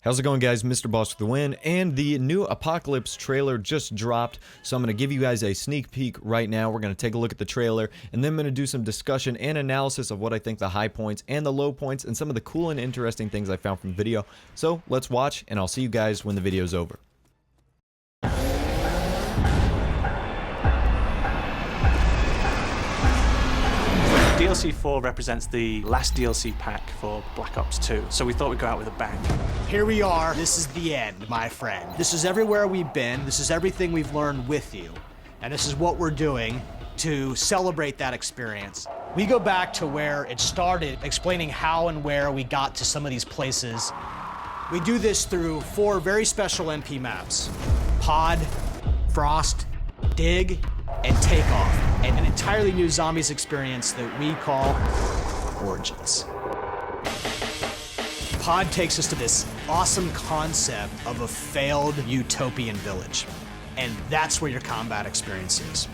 How's it going, guys? Mr. Boss with the win, and the new Apocalypse trailer just dropped, so I'm going to give you guys a sneak peek right now. We're going to take a look at the trailer, and then I'm going to do some discussion and analysis of what I think the high points and the low points and some of the cool and interesting things I found from the video. So let's watch, and I'll see you guys when the video's over. DLC 4 represents the last DLC pack for Black Ops 2, so we thought we'd go out with a bang. Here we are. This is the end, my friend. This is everywhere we've been. This is everything we've learned with you. And this is what we're doing to celebrate that experience. We go back to where it started, explaining how and where we got to some of these places. We do this through 4 very special MP maps: Pod, Frost, Dig, and Takeoff, and an entirely new zombies experience that we call Origins. Pod takes us to this awesome concept of a failed utopian village, and that's where your combat experience is.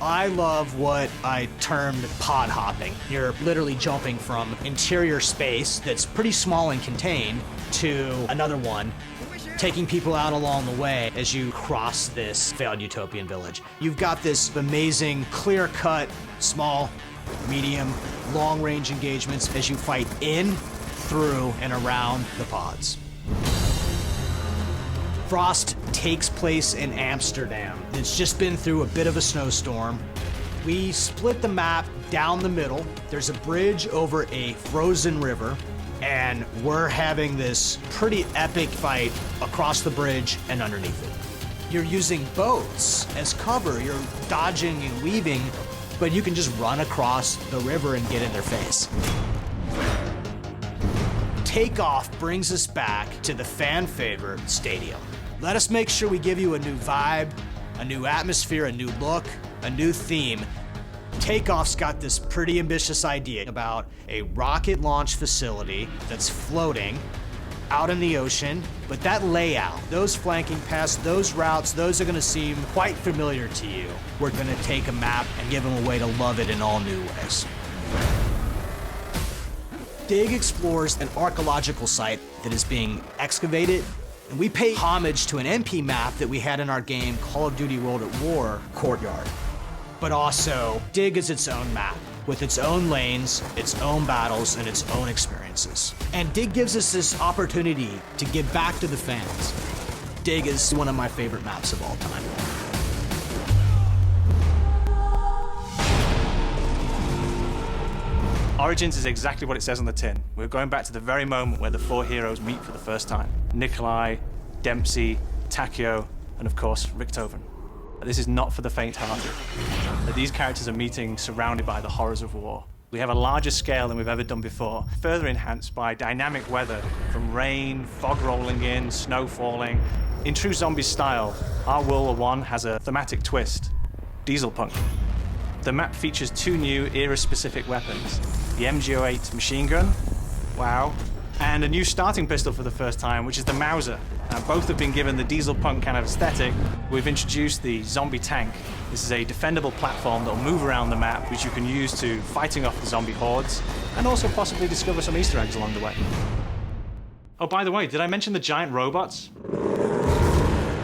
I love what I termed pod hopping. You're literally jumping from interior space that's pretty small and contained to another one, taking people out along the way as you cross this failed utopian village. You've got this amazing, clear-cut, small, medium, long-range engagements as you fight in, through, and around the pods. Frost takes place in Amsterdam. It's just been through a bit of a snowstorm. We split the map down the middle. There's a bridge over a frozen river, and we're having this pretty epic fight across the bridge and underneath it. You're using boats as cover. You're dodging and weaving, but you can just run across the river and get in their face. Takeoff brings us back to the fan favorite stadium. Let us make sure we give you a new vibe, a new atmosphere, a new look, a new theme. Takeoff's got this pretty ambitious idea about a rocket launch facility that's floating out in the ocean, but that layout, those flanking paths, those routes, those are gonna seem quite familiar to you. We're gonna take a map and give them a way to love it in all new ways. Dig explores an archaeological site that is being excavated, and we pay homage to an MP map that we had in our game Call of Duty World at War, Courtyard. But also, Dig is its own map, with its own lanes, its own battles, and its own experiences. And Dig gives us this opportunity to give back to the fans. Dig is one of my favorite maps of all time. Origins is exactly what it says on the tin. We're going back to the very moment where the 4 heroes meet for the first time. Nikolai, Dempsey, Takeo, and of course, Richthofen. This is not for the faint-hearted. These characters are meeting surrounded by the horrors of war. We have a larger scale than we've ever done before, further enhanced by dynamic weather from rain, fog rolling in, snow falling. In true zombie style, our World War I has a thematic twist: diesel punk. The map features 2 new era-specific weapons: the MG08 machine gun, wow, and a new starting pistol for the first time, which is the Mauser. Both have been given the diesel punk kind of aesthetic. We've introduced the zombie tank. This is a defendable platform that will move around the map, which you can use to fighting off the zombie hordes, and also possibly discover some Easter eggs along the way. Oh, by the way, did I mention the giant robots?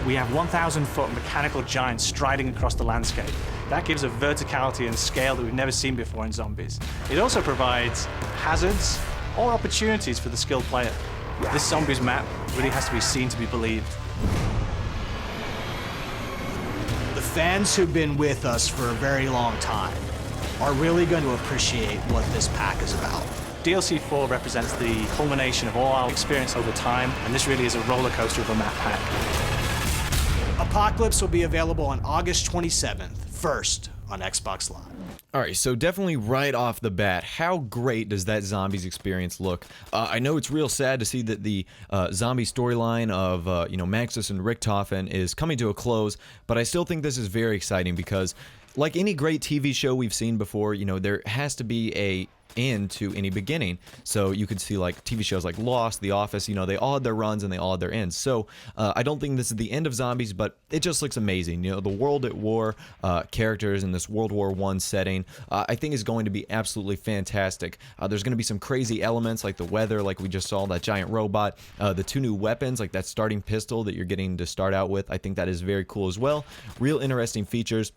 We have 1,000-foot mechanical giants striding across the landscape. That gives a verticality and scale that we've never seen before in zombies. It also provides hazards or opportunities for the skilled player. This zombies map really has to be seen to be believed. The fans who've been with us for a very long time are really going to appreciate what this pack is about. DLC 4 represents the culmination of all our experience over time, and this really is a roller coaster of a map pack. Apocalypse will be available on August 27th, first on Xbox Live. Alright, so definitely right off the bat, how great does that zombies experience look? I know it's real sad to see that the zombie storyline of Maxis and Richthofen is coming to a close, but I still think this is very exciting because, like any great TV show we've seen before, there has to be a end to any beginning. So you could see like TV shows like Lost, The Office, you know, they all had their runs and they all had their ends. So I don't think this is the end of zombies, but it just looks amazing. You know, the World at War characters in this World War I setting, I think is going to be absolutely fantastic. There's going to be some crazy elements like the weather, like we just saw, that giant robot, the 2 new weapons, like that starting pistol that you're getting to start out with. I think that is very cool as well. Real interesting features.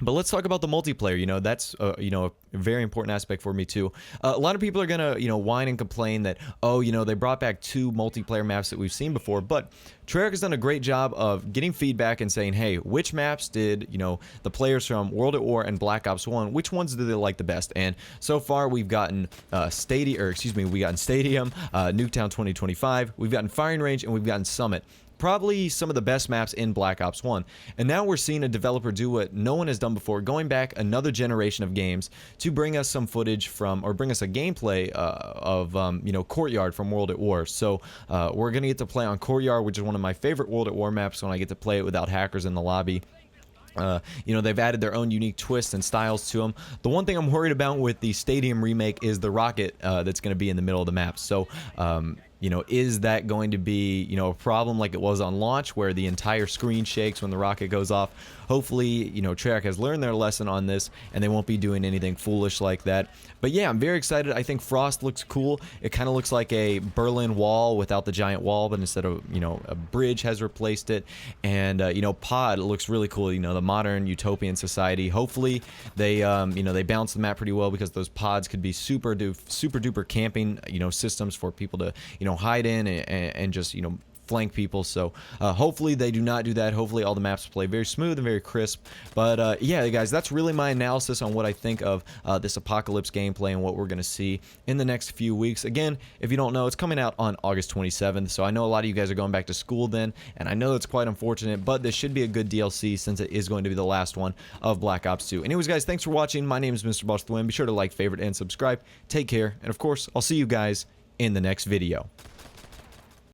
But let's talk about the multiplayer. You know, that's you know, a very important aspect for me too. A lot of people are gonna, you know, whine and complain that, oh, you know, they brought back 2 multiplayer maps that we've seen before, but Treyarch has done a great job of getting feedback and saying, hey, which maps did, you know, the players from World at War and Black Ops 1, which ones do they like the best? And so far we've gotten Stadium, Nuketown 2025, we've gotten Firing Range, and we've gotten Summit. Probably some of the best maps in Black Ops 1. And now we're seeing a developer do what no one has done before, going back another generation of games to bring us some footage from, or bring us a gameplay of, you know, Courtyard from World at War. So we're going to get to play on Courtyard, which is one of my favorite World at War maps when I get to play it without hackers in the lobby. You know, they've added their own unique twists and styles to them. The one thing I'm worried about with the Stadium remake is the rocket that's going to be in the middle of the map. So, you know, is that going to be, you know, a problem like it was on launch where the entire screen shakes when the rocket goes off? Hopefully, you know, Treyarch has learned their lesson on this and they won't be doing anything foolish like that. But yeah, I'm very excited. I think Frost looks cool. It kind of looks like a Berlin Wall without the giant wall, but instead of, you know, a bridge has replaced it. And, you know, Pod looks really cool. You know, the modern utopian society. Hopefully they, you know, they balance the map pretty well, because those pods could be super duper camping, you know, systems for people to, you know, hide in and just, you know, flank people. So hopefully they do not do that. Hopefully all the maps play very smooth and very crisp. But yeah, guys, that's really my analysis on what I think of this Apocalypse gameplay and what we're going to see in the next few weeks. Again, if you don't know, it's coming out on August 27th, so I know a lot of you guys are going back to school then, and I know it's quite unfortunate, but this should be a good DLC since it is going to be the last one of Black Ops 2. Anyways, guys, thanks for watching. My name is Mr. Boss the Win. Be sure to like, favorite, and subscribe. Take care, and of course, I'll see you guys in the next video.